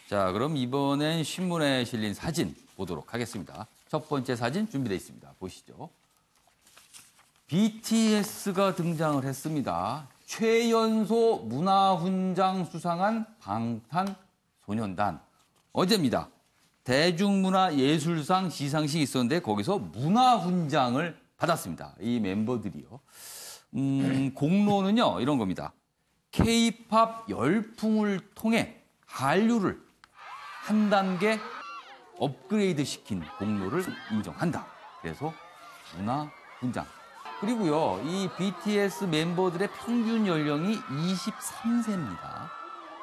자, 그럼 이번엔 신문에 실린 사진 보도록 하겠습니다. 첫 번째 사진 준비되어 있습니다. 보시죠. BTS가 등장을 했습니다. 최연소 문화훈장 수상한 방탄소년단. 어제입니다. 대중문화예술상 시상식이 있었는데 거기서 문화훈장을 받았습니다. 이 멤버들이요. 공로는요, 이런 겁니다. K-팝 열풍을 통해 한류를 한 단계 업그레이드 시킨 공로를 인정한다. 그래서 문화훈장. 그리고요, 이 BTS member들의 평균 연령이 23세입니다.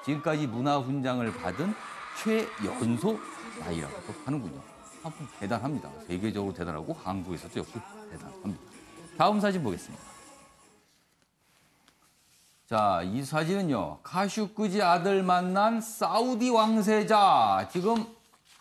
지금까지 문화훈장을 받은 최연소 나이라고 하는군요. 한번 대단합니다. 세계적으로 대단하고 한국에서도 역시 대단합니다. 다음 사진 보겠습니다. 자, 이 사진은요, 카슈크지 아들 만난 사우디 왕세자. 지금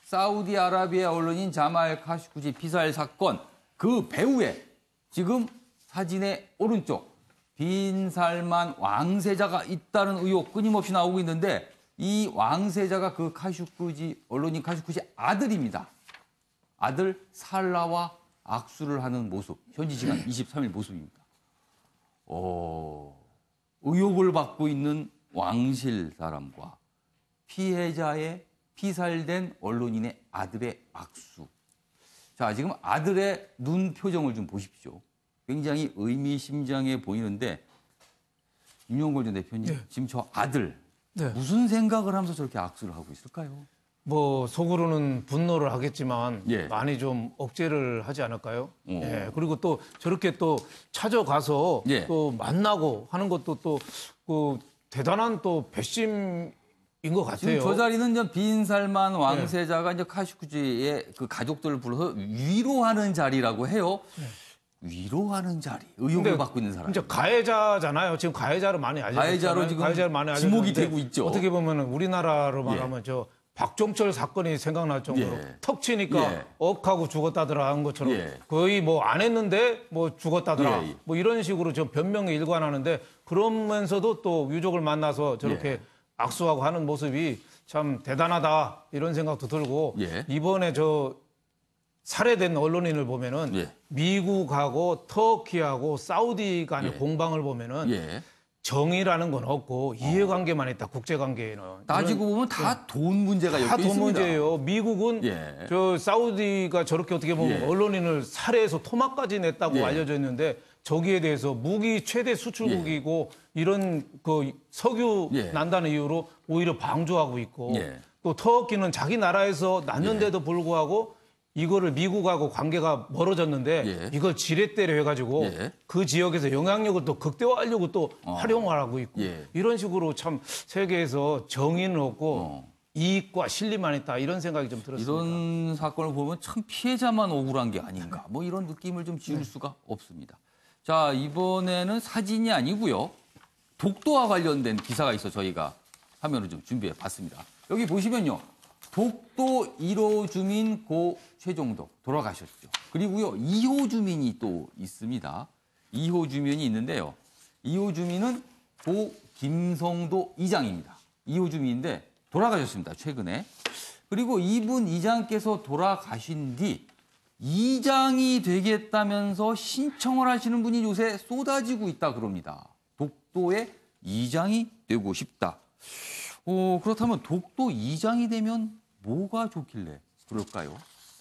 사우디아라비아 언론인 자말 카슈크지 피살 사건 그 배후에 지금 사진의 오른쪽 빈살만 왕세자가 있다는 의혹 끊임없이 나오고 있는데 이 왕세자가 그 카슈크지 언론인 카슈크지 아들입니다. 아들 살라와 악수를 하는 모습. 현지 시간 23일 모습입니다. 의혹을 받고 있는 왕실 사람과 피해자의 피살된 언론인의 아들의 악수. 자, 지금 아들의 눈 표정을 좀 보십시오. 굉장히 의미심장해 보이는데 윤용걸 전 대표님, 네. 지금 저 아들 네. 무슨 생각을 하면서 저렇게 악수를 하고 있을까요? 뭐 속으로는 분노를 하겠지만 예. 많이 좀 억제를 하지 않을까요? 예. 그리고 또 저렇게 또 찾아가서 예. 또 만나고 하는 것도 또 그 대단한 또 배심인 것 같아요. 지금 저 자리는 빈살만 왕세자가 예. 이제 카슈크지의 그 가족들을 불러서 위로하는 자리라고 해요. 예. 위로하는 자리, 의혹을 받고 있는 사람. 이제 가해자잖아요. 지금 가해자로 많이 알려졌잖아요. 가해자로 지금 지목이 되고 있죠. 어떻게 보면 우리나라로 말하면 예. 저 박종철 사건이 생각날 정도로 예. 턱 치니까 예. 억하고 죽었다더라 한 것처럼 예. 거의 뭐 안 했는데 뭐 죽었다더라 예. 뭐 이런 식으로 좀 변명에 일관하는데 그러면서도 또 유족을 만나서 저렇게 예. 악수하고 하는 모습이 참 대단하다 이런 생각도 들고 예. 이번에 저 살해된 언론인을 보면은 예. 미국하고 터키하고 사우디 간의 예. 공방을 보면은 예. 정의라는 건 없고 이해관계만 있다. 국제관계에는 따지고 보면 다 돈 문제가 엮여 있습니다. 다 돈 문제예요. 미국은 예. 저 사우디가 저렇게 어떻게 보면 예. 언론인을 살해해서 토막까지 냈다고 예. 알려져 있는데 저기에 대해서 무기 최대 수출국이고 이런 그 석유 예. 난다는 이유로 오히려 방조하고 있고 예. 또 터키는 자기 나라에서 났는데도 불구하고 이거를 미국하고 관계가 멀어졌는데 예. 이걸 지렛대로 해가지고 예. 그 지역에서 영향력을 또 극대화하려고 또 활용하고 있고 예. 이런 식으로 참 세계에서 정의는 없고 이익과 실리만 있다 이런 생각이 좀 들었습니다. 이런 사건을 보면 참 피해자만 억울한 게 아닌가 뭐 이런 느낌을 좀 지울 수가 없습니다. 자, 이번에는 사진이 아니고요. 독도와 관련된 기사가 있어 저희가 화면을 좀 준비해 봤습니다. 여기 보시면요. 독도 1호 주민 고 최종덕 돌아가셨죠. 그리고요, 2호 주민이 또 있습니다. 2호 주민이 있는데요. 2호 주민은 고 김성도 이장입니다. 2호 주민인데 돌아가셨습니다, 최근에. 그리고 이분 이장께서 돌아가신 뒤 이장이 되겠다면서 신청을 하시는 분이 요새 쏟아지고 있다 그럽니다. 독도의 이장이 되고 싶다. 그렇다면 독도 이장이 되면 뭐가 좋길래 그럴까요?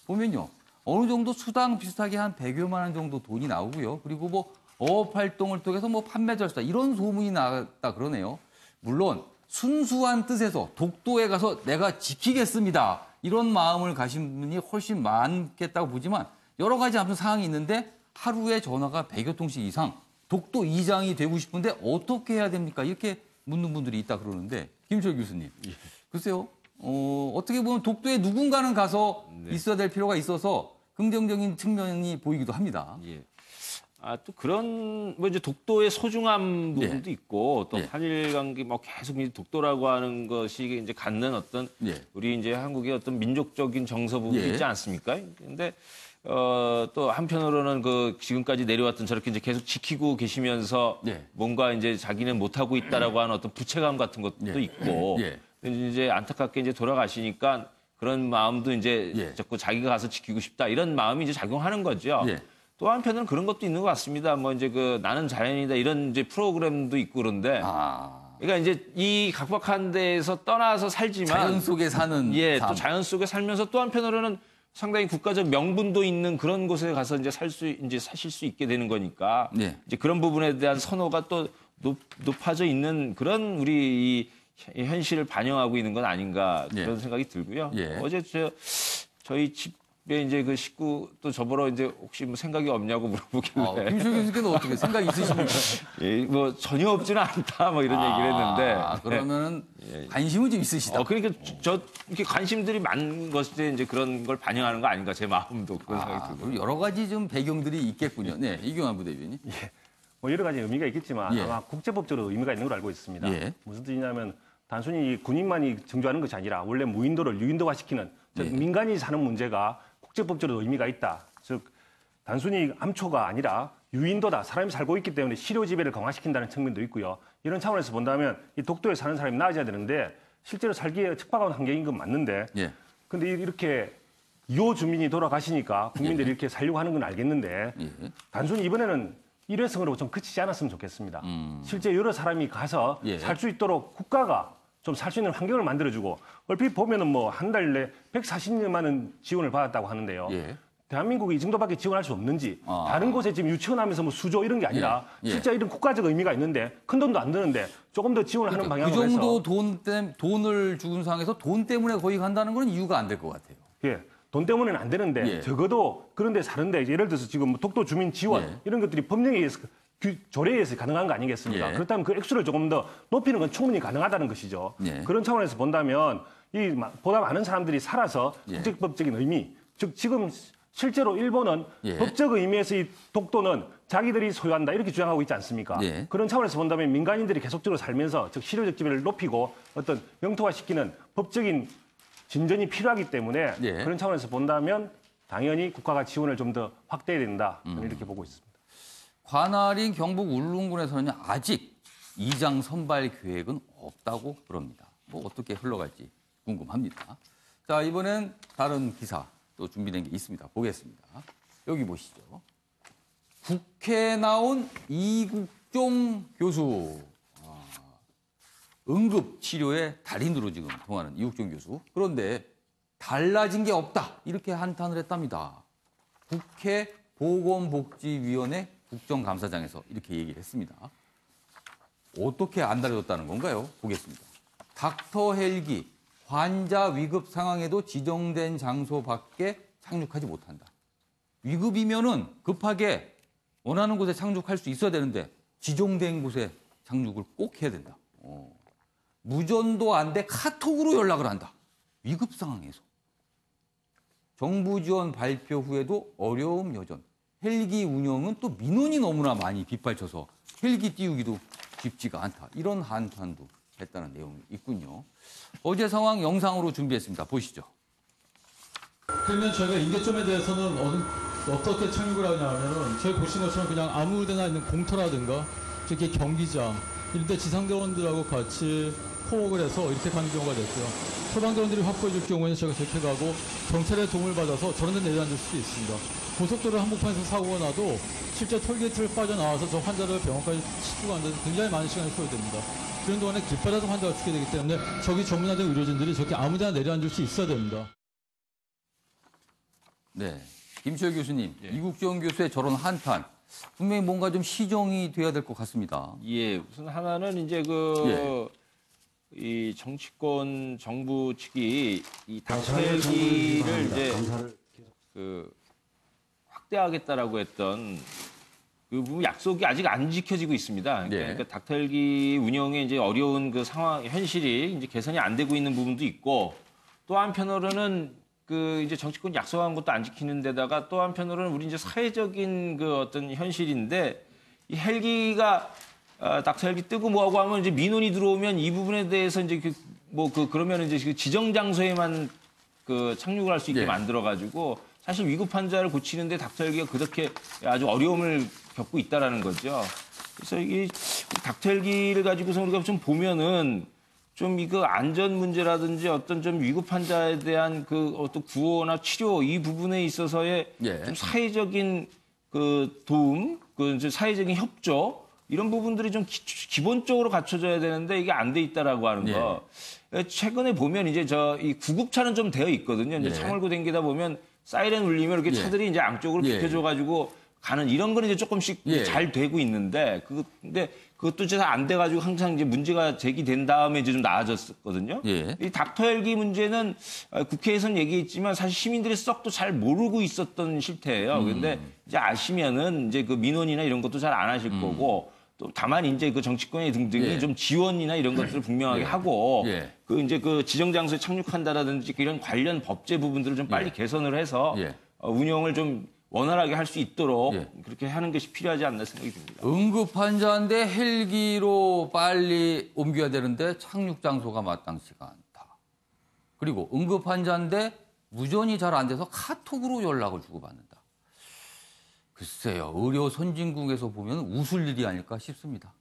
보면요. 어느 정도 수당 비슷하게 한 100여만 원 정도 돈이 나오고요. 그리고 뭐 어업 활동을 통해서 뭐 판매 절차 이런 소문이 나왔다 그러네요. 물론 순수한 뜻에서 독도에 가서 내가 지키겠습니다. 이런 마음을 가신 분이 훨씬 많겠다고 보지만 여러 가지 아무튼 상황이 있는데 하루에 전화가 100여 통씩 이상 독도 이장이 되고 싶은데 어떻게 해야 됩니까? 이렇게 묻는 분들이 있다 그러는데 김철 교수님. 예. 글쎄요. 어떻게 보면 독도에 누군가는 가서 네. 있어야 될 필요가 있어서 긍정적인 측면이 보이기도 합니다. 예. 또 그런 뭐 이제 독도의 소중한 부분도 예. 있고 또 예. 한일 관계 뭐 계속 이제 독도라고 하는 것이 이제 갖는 어떤 예. 우리 이제 한국의 어떤 민족적인 정서 부분이 예. 있지 않습니까? 근데 또 한편으로는 그 지금까지 내려왔던 저렇게 이제 계속 지키고 계시면서 예. 뭔가 이제 자기는 못하고 있다라고 하는 어떤 부채감 같은 것도 예. 있고 예. 이제 안타깝게 이제 돌아가시니까 그런 마음도 이제 예. 자꾸 자기가 가서 지키고 싶다 이런 마음이 이제 작용하는 거죠. 예. 또 한편으로는 그런 것도 있는 것 같습니다. 뭐 이제 그 나는 자연이다 이런 이제 프로그램도 있고 그런데 그러니까 이제 이 각박한 데에서 떠나서 살지만 자연 속에 사는 예, 삶. 또 자연 속에 살면서 또 한편으로는 상당히 국가적 명분도 있는 그런 곳에 가서 이제 사실 수 있게 되는 거니까 예. 이제 그런 부분에 대한 선호가 또 높아져 있는 그런 우리 이 현실을 반영하고 있는 건 아닌가 그런 생각이 들고요. 예. 어제 저희 집에 이제 그 식구 또 저보러 이제 혹시 뭐 생각이 없냐고 물어보길래 김시호 교수께는 어떻게 생각이 있으십니까? 예, 뭐 전혀 없지는 않다 뭐 이런 얘기를 했는데 그러면 관심은 좀 있으시다. 그러니까 이렇게 관심들이 많은 것에 이제 그런 걸 반영하는 거 아닌가 제 마음도 그런 생각이 들고 그럼 여러 가지 좀 배경들이 있겠군요. 네, 이경환 부대변인. 예. 뭐 여러 가지 의미가 있겠지만 예. 아마 국제법적으로 의미가 있는 걸로 알고 있습니다. 예. 무슨 뜻이냐면 단순히 군인만이 정조하는 것이 아니라 원래 무인도를 유인도화시키는 즉 민간이 사는 문제가 국제법적으로 의미가 있다. 즉 단순히 암초가 아니라 유인도다. 사람이 살고 있기 때문에 실효 지배를 강화시킨다는 측면도 있고요. 이런 차원에서 본다면 이 독도에 사는 사람이 나아져야 되는데 실제로 살기에 척박한 환경인 건 맞는데 예. 근데 이렇게 2호 주민이 돌아가시니까 국민들이 이렇게 살려고 하는 건 알겠는데 단순히 이번에는 일회성으로 좀 그치지 않았으면 좋겠습니다. 실제 여러 사람이 가서 살 수 있도록 국가가 좀 살 수 있는 환경을 만들어주고 얼핏 보면은 뭐 한 달 내 140여만 원 지원을 받았다고 하는데요. 대한민국이 이 정도밖에 지원할 수 없는지 다른 곳에 지금 유치원하면서 뭐 수조 이런 게 아니라 진짜 이런 국가적 의미가 있는데 큰 돈도 안 드는데 조금 더 지원을 하는 방향으로 그 해서 정도 돈을 죽은 상황에서 돈 때문에 거기 간다는 건 이유가 안 될 것 같아요. 예. 돈 때문에는 안 되는데 적어도 그런 데 사는데 예를 들어서 지금 뭐 독도 주민 지원 이런 것들이 법령에 의해서 조례에 의해서 가능한 거 아니겠습니까? 그렇다면 그 액수를 조금 더 높이는 건 충분히 가능하다는 것이죠. 그런 차원에서 본다면 이 보다 많은 사람들이 살아서 국제법적인 의미, 즉 지금 실제로 일본은 법적 의미에서 이 독도는 자기들이 소유한다 이렇게 주장하고 있지 않습니까? 그런 차원에서 본다면 민간인들이 계속적으로 살면서 즉 실효적 지배를 높이고 어떤 영토화시키는 법적인 진전이 필요하기 때문에 그런 차원에서 본다면 당연히 국가가 지원을 좀 더 확대해야 된다. 저는 이렇게 보고 있습니다. 관할인 경북 울릉군에서는 아직 이장 선발 계획은 없다고 그럽니다. 뭐 어떻게 흘러갈지 궁금합니다. 자, 이번엔 다른 기사 또 준비된 게 있습니다. 보겠습니다. 여기 보시죠. 국회에 나온 이국종 교수. 응급치료의 달인으로 지금 통하는 이국종 교수. 그런데 달라진 게 없다. 이렇게 한탄을 했답니다. 국회 보건복지위원회 국정감사장에서 이렇게 얘기를 했습니다. 어떻게 안 달라졌다는 건가요? 보겠습니다. 닥터 헬기, 환자 위급 상황에도 지정된 장소 밖에 착륙하지 못한다. 위급이면은 급하게 원하는 곳에 착륙할 수 있어야 되는데 지정된 곳에 착륙을 꼭 해야 된다. 무전도 안 돼 카톡으로 연락을 한다. 위급 상황에서. 정부 지원 발표 후에도 어려움 여전. 헬기 운영은 또 민원이 너무나 많이 빗발쳐서 헬기 띄우기도 쉽지가 않다. 이런 한탄도 했다는 내용이 있군요. 어제 상황 영상으로 준비했습니다. 보시죠. 그러면 저희가 임계점에 대해서는 어떻게 착륙을 하냐면은 저희 보신 것처럼 그냥 아무 데나 있는 공터라든가 이렇게 경기장 이런 데 지상대원들하고 같이 호흡을 해서 이렇게 가는 경우가 됐고요. 소방대원들이 확보해 줄 경우에는 제가 저렇게 가고 경찰의 도움을 받아서 저런 데 내려앉을 수도 있습니다. 고속도로 한복판에서 사고가 나도 실제 톨게이트를 빠져나와서 저 환자를 병원까지 싣고 가는 데 굉장히 많은 시간이 소요됩니다. 그런 동안에 길바닥에서 환자가 죽게 되기 때문에 저기 전문화된 의료진들이 저렇게 아무 데나 내려앉을 수 있어야 됩니다. 네, 김시열 교수님, 이국종 교수의 저런 한탄 분명히 뭔가 좀 시정이 돼야 될 것 같습니다. 우선 하나는 이제 이 정치권 정부 측이 이 닥터헬기를 이제 확대하겠다라고 했던 그 부분 약속이 아직 안 지켜지고 있습니다. 그러니까 닥터헬기 운영에 이제 어려운 그 상황 현실이 이제 개선이 안 되고 있는 부분도 있고 또 한편으로는 그 이제 정치권 약속한 것도 안 지키는 데다가 또 한편으로는 우리 이제 사회적인 그 어떤 현실인데 이 헬기가 닥터 헬기 뜨고 뭐하고 하면 이제 민원이 들어오면 이 부분에 대해서 이제 그러면 이제 그 지정 장소에만 그 착륙을 할 수 있게 만들어가지고 사실 위급 환자를 고치는데 닥터 헬기가 그렇게 아주 어려움을 겪고 있다라는 거죠. 그래서 이 닥터 헬기를 가지고서 우리가 좀 보면은 좀 이거 안전 문제라든지 어떤 좀 위급 환자에 대한 그 어떤 구호나 치료 이 부분에 있어서의 좀 사회적인 그 도움, 그 이제 사회적인 협조 이런 부분들이 좀 기본적으로 갖춰져야 되는데 이게 안 돼 있다라고 하는 거. 최근에 보면 이제 이 구급차는 좀 되어 있거든요. 이제 차 몰고 댕기다 보면 사이렌 울리면 이렇게 차들이 이제 양쪽으로 비켜줘가지고 가는 이런 거는 이제 조금씩 잘 되고 있는데 근데 그것도 잘 안 돼가지고 항상 이제 문제가 제기된 다음에 이제 좀 나아졌었거든요. 이 닥터 헬기 문제는 국회에서는 얘기했지만 사실 시민들이 썩도 잘 모르고 있었던 실태예요. 그런데 이제 아시면은 이제 그 민원이나 이런 것도 잘 안 하실 거고 또 다만 이제 그 정치권의 등등이 좀 지원이나 이런 것들을 분명하게 하고 그 이제 그 지정 장소에 착륙한다라든지 이런 관련 법제 부분들을 좀 빨리 개선을 해서 운영을 좀 원활하게 할 수 있도록 그렇게 하는 것이 필요하지 않나 생각이 듭니다. 응급 환자인데 헬기로 빨리 옮겨야 되는데 착륙 장소가 마땅치가 않다. 그리고 응급 환자인데 무전이 잘 안 돼서 카톡으로 연락을 주고받는다. 글쎄요. 의료 선진국에서 보면 웃을 일이 아닐까 싶습니다.